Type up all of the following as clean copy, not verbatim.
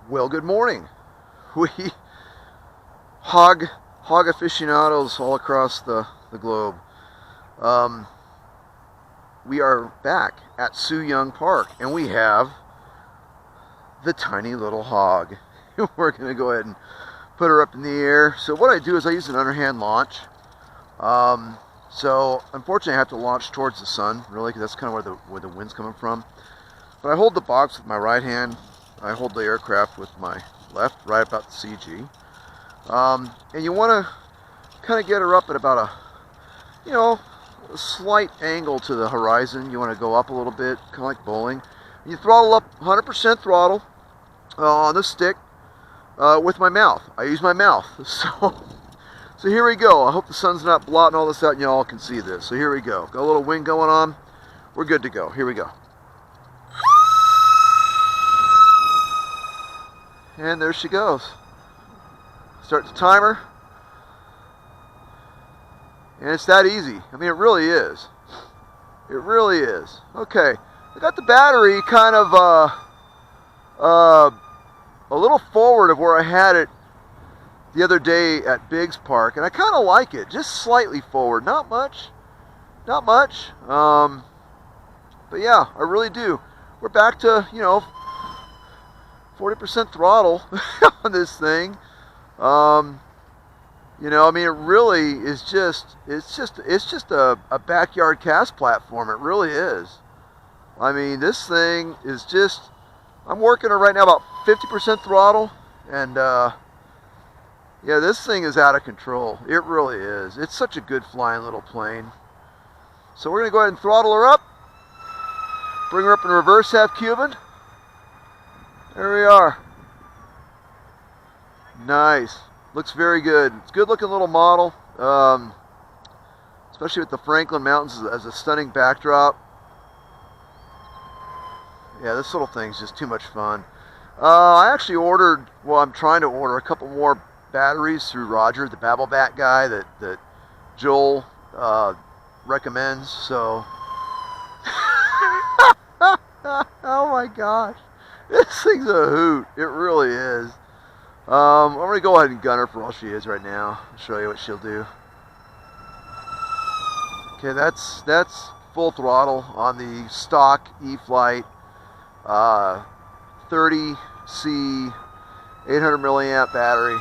Well, good morning. We hog aficionados all across the globe. We are back at Su Yung Park, and we have the tiny little hog. We're going to go ahead and put her up in the air. So what I do is I use an underhand launch. So unfortunately I have to launch towards the sun, really, because that's kind of where the wind's coming from. But I hold the box with my right hand. I hold the aircraft with my left, right about the CG. And you want to kind of get her up at about a slight angle to the horizon. You want to go up a little bit, kind of like bowling. You throttle up 100% throttle on the stick with my mouth. I use my mouth. So here we go. I hope the sun's not blotting all this out and y'all can see this. So here we go. Got a little wind going on. We're good to go. Here we go. And there she goes. Start the timer. And it's that easy. I mean, it really is. It really is. Okay. I got the battery kind of a little forward of where I had it the other day at Biggs Park. And I kind of like it. Just slightly forward. Not much. Not much. But yeah, I really do. We're back to, 40% throttle on this thing. I mean, it really is it's just a backyard cast platform. It really is. I mean, this thing is just, I'm working her right now about 50% throttle, and yeah, this thing is out of control. It really is. It's such a good flying little plane. So we're gonna go ahead and throttle her up, bring her up in reverse half Cuban. There we are. Nice. Looks very good. It's a good looking little model, especially with the Franklin Mountains as a stunning backdrop. Yeah, this little thing's just too much fun. I actually I'm trying to order a couple more batteries through Roger, the BabbleBat guy that Joel recommends. So, oh my gosh. This thing's a hoot. It really is. I'm going to go ahead and gun her for all she is right now. I'll show you what she'll do. Okay, that's full throttle on the stock E-flite 30C 800 milliamp battery.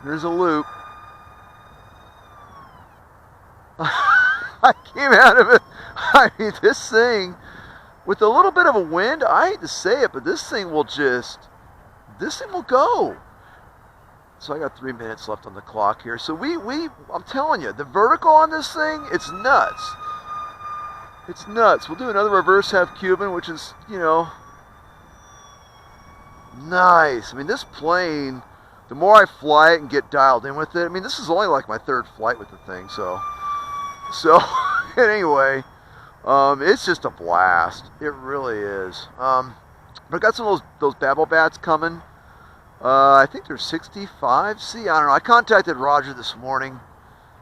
There's a loop. I came out of it. I mean, this thing, with a little bit of a wind, I hate to say it, but this thing will go. So I got 3 minutes left on the clock here. So I'm telling you, the vertical on this thing, it's nuts. It's nuts. We'll do another reverse half Cuban, which is, nice. I mean, this plane, the more I fly it and get dialed in with it, I mean, this is only like my third flight with the thing, so anyway, it's just a blast. It really is. But I got some of those BabbleBats coming. I think they're 65C. I don't know. I contacted Roger this morning,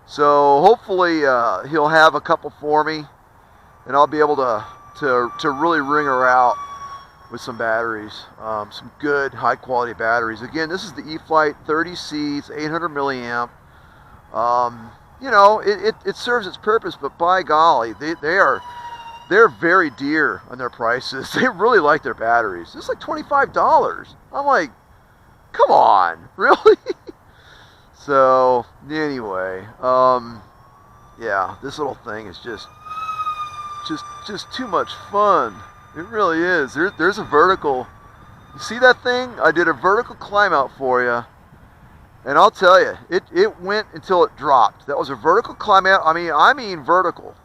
so hopefully he'll have a couple for me, and I'll be able to really ring her out with some batteries, some good high quality batteries. Again, this is the E-flite 30C. It's 800 milliamp. It serves its purpose, but by golly, they're very dear on their prices. They really like their batteries. It's like $25. I'm like, come on, really? So anyway, yeah, this little thing is just too much fun. It really is. There's a vertical. You see that thing? I did a vertical climb out for you, and I'll tell you, it went until it dropped. That was a vertical climb out. I mean vertical.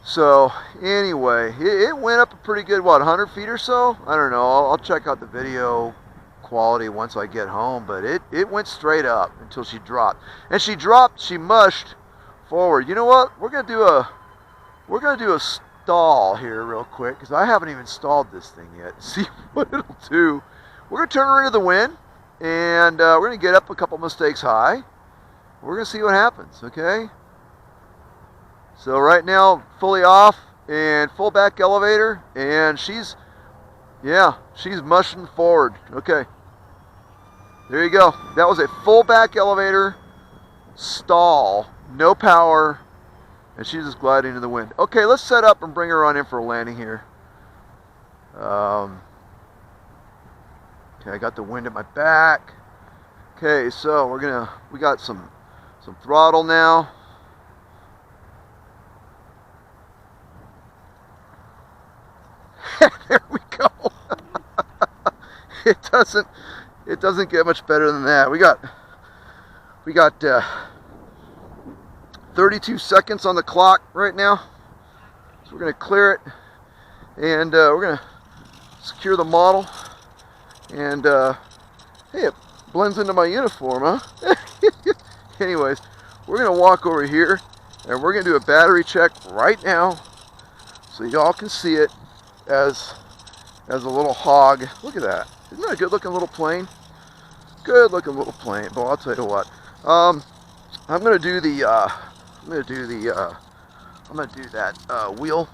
So anyway, it went up a pretty good, 100 feet or so? I don't know. I'll check out the video quality once I get home, but it went straight up until she dropped. And she mushed forward. You know what? We're gonna do a stall here real quick, because I haven't even stalled this thing yet. See what it'll do. We're gonna turn her into the wind, and we're gonna get up a couple mistakes high. We're gonna see what happens, okay? So right now, fully off and full back elevator, and she's Yeah, she's mushing forward. Okay. There you go. That was a full back elevator, stall, no power, and she's just gliding in the wind. Okay, let's set up and bring her on in for a landing here. Okay, I got the wind at my back. Okay, so we got some throttle now. There we go. It doesn't get much better than that. We got 32 seconds on the clock right now. So we're gonna clear it, and we're gonna secure the model. And hey, it blends into my uniform, huh? Anyways, we're gonna walk over here, and we're gonna do a battery check right now, so y'all can see it as a little hog. Look at that. Isn't that a good looking little plane? Good looking little plane. But I'll tell you what. I'm gonna do that wheel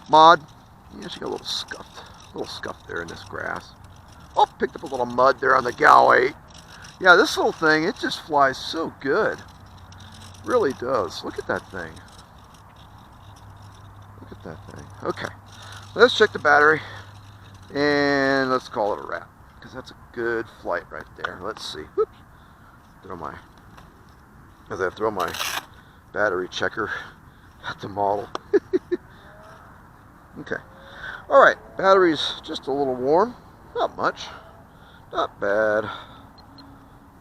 mod. Yeah, she got a little scuff there in this grass. Oh, picked up a little mud there on the galley. Yeah, this little thing, it just flies so good. Really does. Look at that thing. Look at that thing. Okay. Let's check the battery, and let's call it a wrap, because that's a good flight right there. Let's see. Whoops. As I throw my battery checker at the model. Okay. All right. Battery's just a little warm. Not much. Not bad.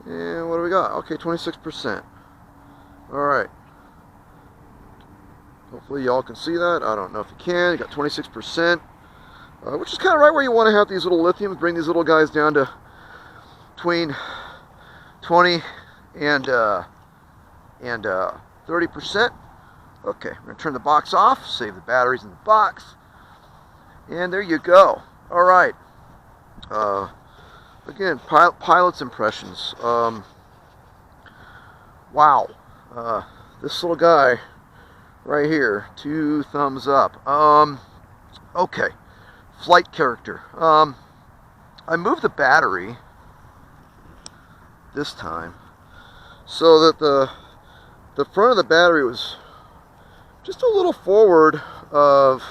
And what do we got? Okay, 26%. All right. Hopefully y'all can see that. I don't know if you can. You got 26%, which is kind of right where you want to have these little lithiums. Bring these little guys down to between 20 and 30%. Okay, we're gonna turn the box off. Save the batteries in the box, and there you go. All right. Again, pilot's impressions. Wow. This little guy right here, 2 thumbs up. Okay, flight character. I moved the battery this time so that the front of the battery was just a little forward of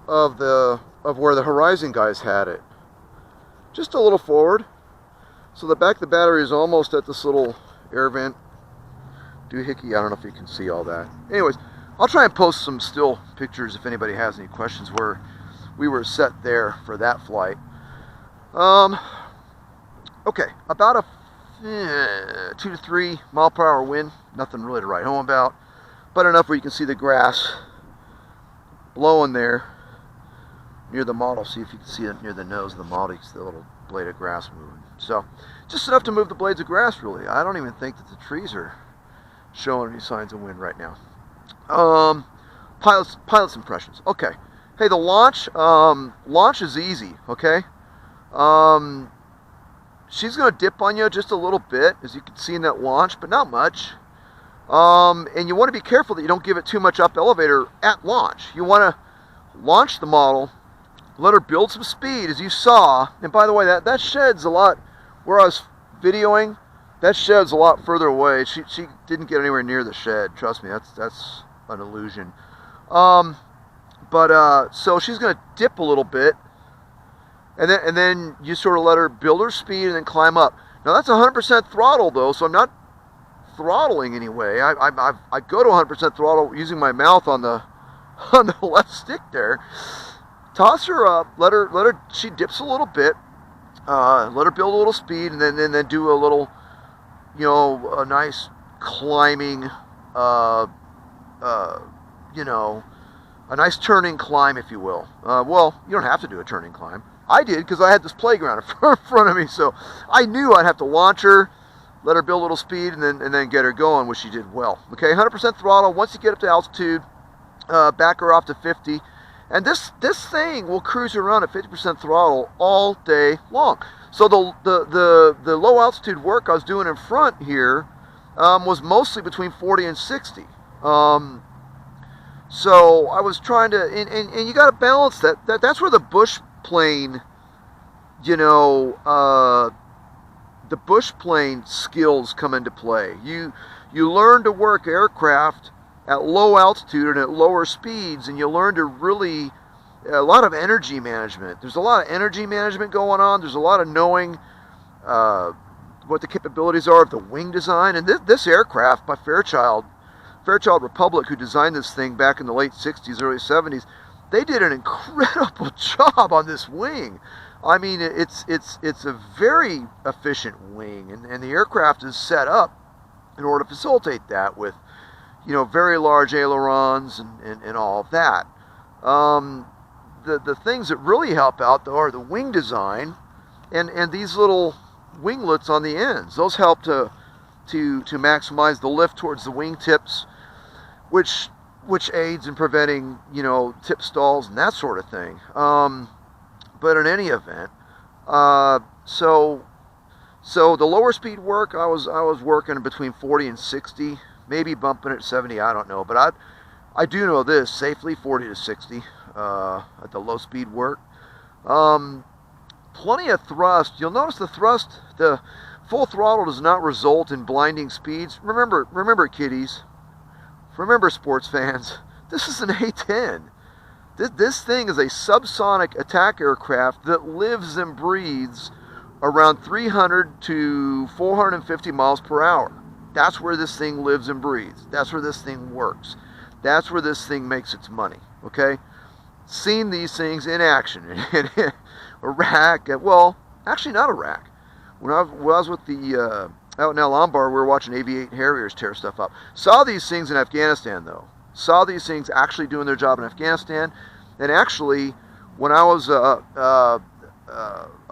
where the Horizon guys had it. Just a little forward. So the back of the battery is almost at this little air vent doohickey. I don't know if you can see all that. Anyways, I'll try and post some still pictures if anybody has any questions where we were set there for that flight. Okay, about a 2 to 3 mile per hour wind. Nothing really to write home about, but enough where you can see the grass blowing there near the model. See if you can see it near the nose of the model. You can see the little blade of grass moving. So just enough to move the blades of grass, really. I don't even think that the trees are showing any signs of wind right now. Pilot's impressions. Okay. Hey, the launch is easy. Okay. She's going to dip on you just a little bit, as you can see in that launch, but not much. And you want to be careful that you don't give it too much up elevator at launch. You want to launch the model, let her build some speed, as you saw. And by the way, that shed's a lot, where I was videoing, that shed's a lot further away. She didn't get anywhere near the shed. Trust me, that's an illusion. So she's going to dip a little bit, and then you sort of let her build her speed and then climb up. Now that's 100% throttle though, so I'm not throttling anyway. I go to 100% throttle using my mouth on the left stick there. Toss her up, let her. She dips a little bit. Let her build a little speed, and then do a little, a nice climbing, a nice turning climb, if you will. Well, you don't have to do a turning climb. I did, because I had this playground in front of me, so I knew I'd have to launch her, let her build a little speed, and then get her going, which she did well. Okay, 100% throttle. Once you get up to altitude, back her off to 50, and this thing will cruise around at 50% throttle all day long. So the low altitude work I was doing in front here was mostly between 40 and 60. So I was trying to, and you got to balance that. That's where the bush plane, you know, the bush plane skills come into play. You learn to work aircraft at low altitude and at lower speeds, and you learn to really a lot of energy management. There's a lot of energy management going on. There's a lot of knowing what the capabilities are of the wing design. And this aircraft by Fairchild Republic, who designed this thing back in the late 60s, early 70s, they did an incredible job on this wing. I mean, it's a very efficient wing, and the aircraft is set up in order to facilitate that with, you know, very large ailerons and all of that. The things that really help out, though, are the wing design and these little winglets on the ends. Those help to maximize the lift towards the wing tips, which aids in preventing, you know, tip stalls and that sort of thing. But in any event, so the lower speed work, I was working between 40 and 60, maybe bumping at 70, I don't know. But I do know this, safely 40 to 60 at the low speed work. Plenty of thrust. You'll notice the thrust, the full throttle does not result in blinding speeds. Remember kiddies, remember sports fans, this is an A-10. This thing is a subsonic attack aircraft that lives and breathes around 300 to 450 miles per hour. That's where this thing lives and breathes. That's where this thing works. That's where this thing makes its money, okay? Seen these things in action in Iraq, well, actually not Iraq. When I was with the, out in Al Anbar, we were watching AV-8 Harriers tear stuff up. Saw these things in Afghanistan, though. Saw these things actually doing their job in Afghanistan. And actually, when I was a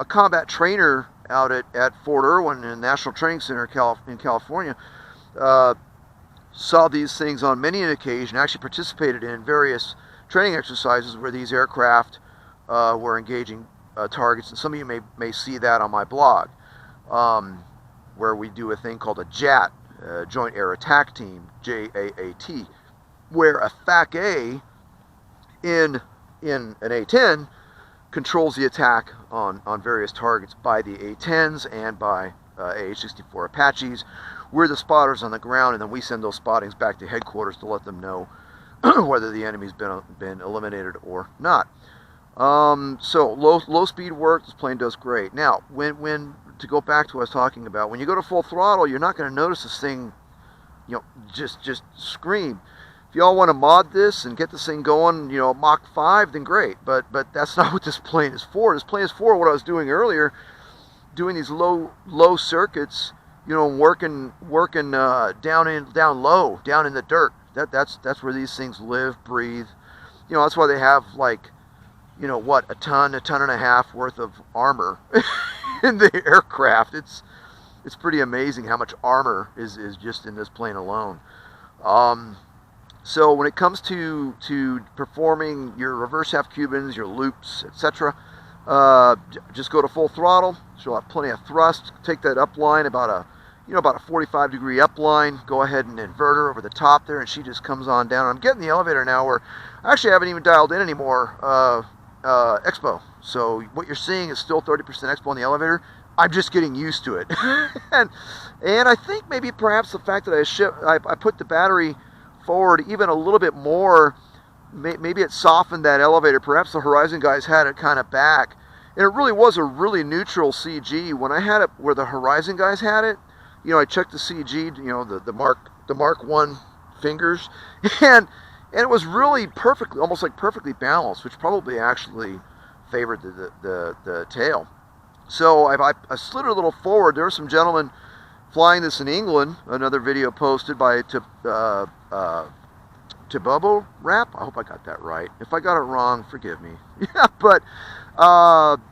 combat trainer out at Fort Irwin in the National Training Center in California, saw these things on many an occasion, actually participated in various training exercises where these aircraft were engaging targets. And some of you may see that on my blog, where we do a thing called a JAT, Joint Air Attack Team, JAAT, where a FAC-A in an A-10 controls the attack on various targets by the A-10s and by AH-64 Apaches. We're the spotters on the ground, and then we send those spottings back to headquarters to let them know whether the enemy's been eliminated or not. So low speed work, this plane does great. Now, when to go back to what I was talking about, when you go to full throttle, you're not going to notice this thing, you know, just scream. If y'all want to mod this and get this thing going, you know, Mach 5, then great. But that's not what this plane is for. This plane is for what I was doing earlier, doing these low circuits, you know, working down low, down in the dirt. That's where these things live, breathe. You know, that's why they have, like, you know, what, a ton and a half worth of armor in the aircraft. It's pretty amazing how much armor is just in this plane alone. So when it comes to performing your reverse half Cubans, your loops, etc., just go to full throttle. She'll have plenty of thrust. Take that up line, about a 45-degree up line. Go ahead and invert her over the top there, and she just comes on down. I'm getting the elevator now where I actually haven't even dialed in anymore expo. So what you're seeing is still 30% expo on the elevator. I'm just getting used to it. and I think maybe perhaps the fact that I put the battery forward even a little bit more, maybe it softened that elevator. Perhaps the Horizon guys had it kind of back, and it really was a really neutral CG. When I had it where the Horizon guys had it, you know, I checked the CG, you know, the Mark 1 fingers, and it was really perfectly, almost like perfectly balanced, which probably actually favored the tail. So I slid it a little forward. There were some gentlemen flying this in England. Another video posted by Tibobo Rap. I hope I got that right. If I got it wrong, forgive me. Yeah, but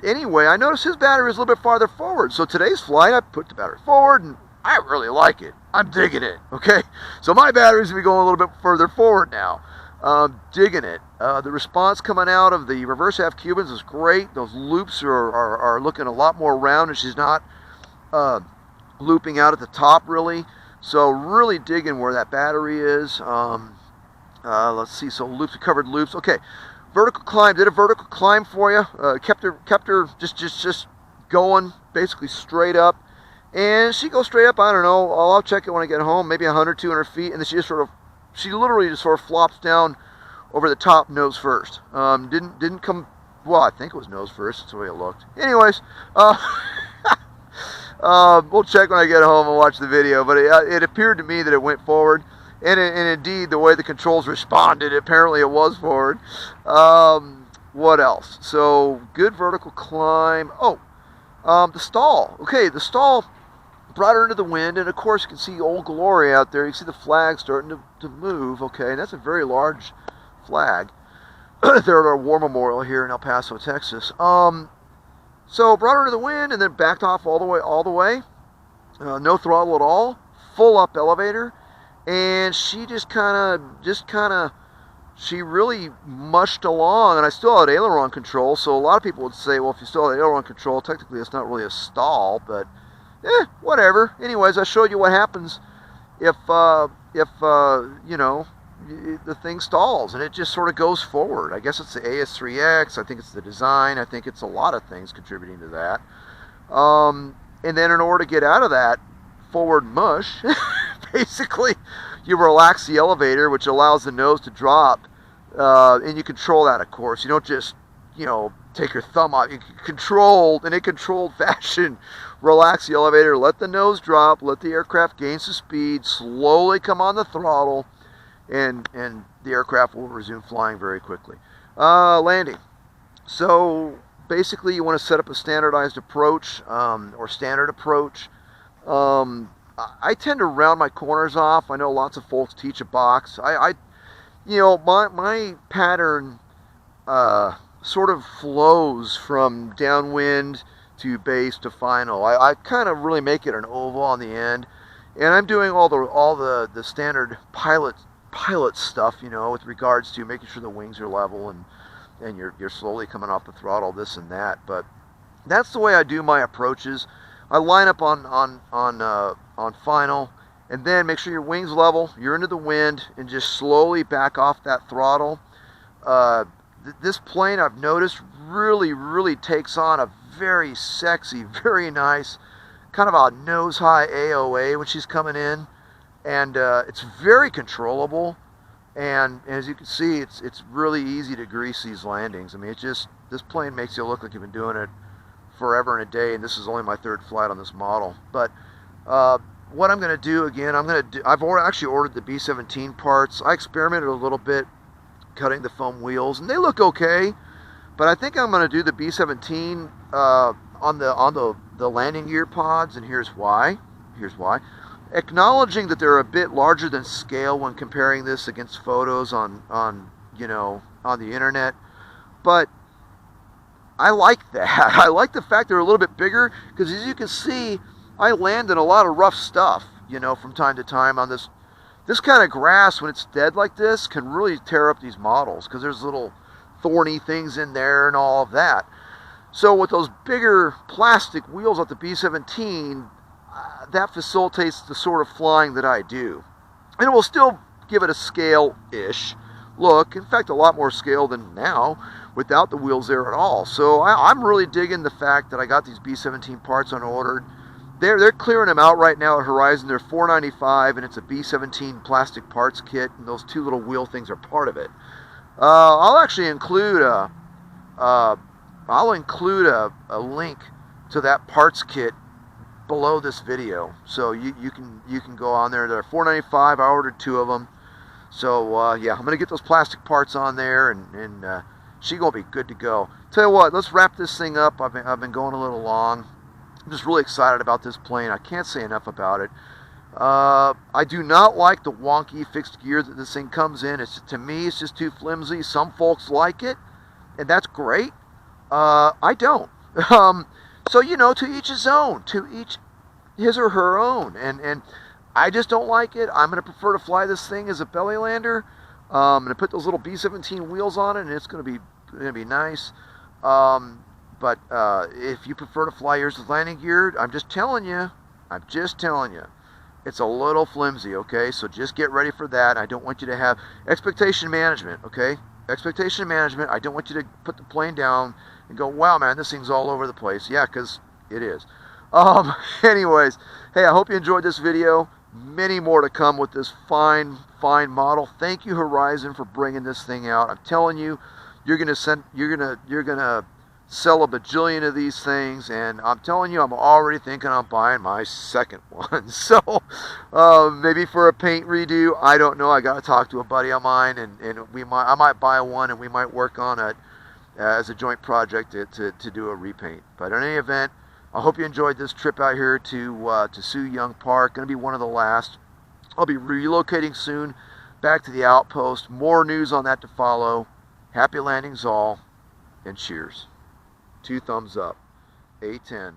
anyway, I noticed his battery is a little bit farther forward. So today's flight, I put the battery forward, and I really like it. I'm digging it. Okay, so my battery's gonna be going a little bit further forward now. Digging it. The response coming out of the reverse half Cubans is great. Those loops are looking a lot more round, and she's not looping out at the top really. So really digging where that battery is. Let's see, so loops, we covered loops. Okay, vertical climb, did a vertical climb for you. Kept her just going, basically straight up. And she goes straight up, I don't know, I'll check it when I get home, maybe 100, 200 feet, and then she literally just sort of flops down over the top nose first. Didn't come, well, I think it was nose first, that's the way it looked. Anyways, we'll check when I get home and watch the video, but it appeared to me that it went forward. And indeed, the way the controls responded, apparently it was forward. What else? So, good vertical climb. Oh, the stall. Okay, the stall brought her into the wind, and of course you can see Old Glory out there. You see the flag starting to move. Okay, and that's a very large flag. They're at our War Memorial here in El Paso, Texas. So brought her into the wind, and then backed off all the way. No throttle at all. Full up elevator. And she just kind of, she really mushed along, and I still had aileron control, so a lot of people would say, well, if you still have aileron control, technically it's not really a stall, but, whatever. Anyways, I showed you what happens if you know, the thing stalls, and it just sort of goes forward. I guess it's the AS3X, I think it's the design, I think it's a lot of things contributing to that. And then in order to get out of that forward mush, basically, you relax the elevator, which allows the nose to drop, and you control that, of course. You don't just, you know, take your thumb off. You control, in a controlled fashion, relax the elevator, let the nose drop, let the aircraft gain some speed, slowly come on the throttle, and the aircraft will resume flying very quickly. Landing. So, basically, you want to set up a standardized approach, or standard approach. I tend to round my corners off. I know lots of folks teach a box. You know, my pattern sort of flows from downwind to base to final. I kind of really make it an oval on the end, and I'm doing all the standard pilot stuff, you know, with regards to making sure the wings are level and you're slowly coming off the throttle, this and that. But that's the way I do my approaches. I line up on final, and then make sure your wings level, you're into the wind, and just slowly back off that throttle. This plane, I've noticed, really takes on a very sexy, very nice, kind of a nose-high AOA when she's coming in, and it's very controllable, and as you can see, it's really easy to grease these landings. I mean, this plane makes you look like you've been doing it forever and a day, and this is only my third flight on this model. But what I'm going to do again, I've actually ordered the B-17 parts. I experimented a little bit cutting the foam wheels, and they look okay, but I think I'm going to do the B-17 on the landing gear pods, and here's why. Acknowledging that they're a bit larger than scale when comparing this against photos on the internet, but I like that. I like the fact they're a little bit bigger, because as you can see, I land in a lot of rough stuff, you know, from time to time on this kind of grass. When it's dead like this, can really tear up these models, because there's little thorny things in there and all of that. So with those bigger plastic wheels at the B-17, that facilitates the sort of flying that I do. And it will still give it a scale-ish look. In fact, a lot more scale than now, without the wheels there at all. So I'm really digging the fact that I got these B-17 parts unordered. They're clearing them out right now at Horizon. They're $4.95, and it's a B-17 plastic parts kit, and those two little wheel things are part of it. I'll actually include a link to that parts kit below this video, so you can go on there. They're $4.95. I ordered 2 of them. So yeah, I'm gonna get those plastic parts on there, and she's gonna be good to go. Tell you what, let's wrap this thing up. I've been going a little long. I'm just really excited about this plane. I can't say enough about it. I do not like the wonky fixed gear that this thing comes in. To me, it's just too flimsy. Some folks like it, and that's great. I don't. So, you know, to each his own, to each his or her own, and I just don't like it. I'm going to prefer to fly this thing as a belly lander. I'm going to put those little B-17 wheels on it, and it's going to be nice. But if you prefer to fly yours with landing gear, I'm just telling you. It's a little flimsy, okay? So just get ready for that. I don't want you to have expectation management, okay? Expectation management. I don't want you to put the plane down and go, wow, man, this thing's all over the place. Yeah, because it is. Anyways, hey, I hope you enjoyed this video. Many more to come with this fine model. Thank you, Horizon, for bringing this thing out. I'm telling you, you're gonna sell a bajillion of these things, and I'm telling you, I'm already thinking I'm buying my second one. So maybe for a paint redo, I don't know. I got to talk to a buddy of mine, and I might buy one, and we might work on it as a joint project to do a repaint. But in any event, I hope you enjoyed this trip out here to Sue Young Park. Going to be one of the last. I'll be relocating soon back to the outpost. More news on that to follow. Happy landings all, and cheers. 2 thumbs up. A-10.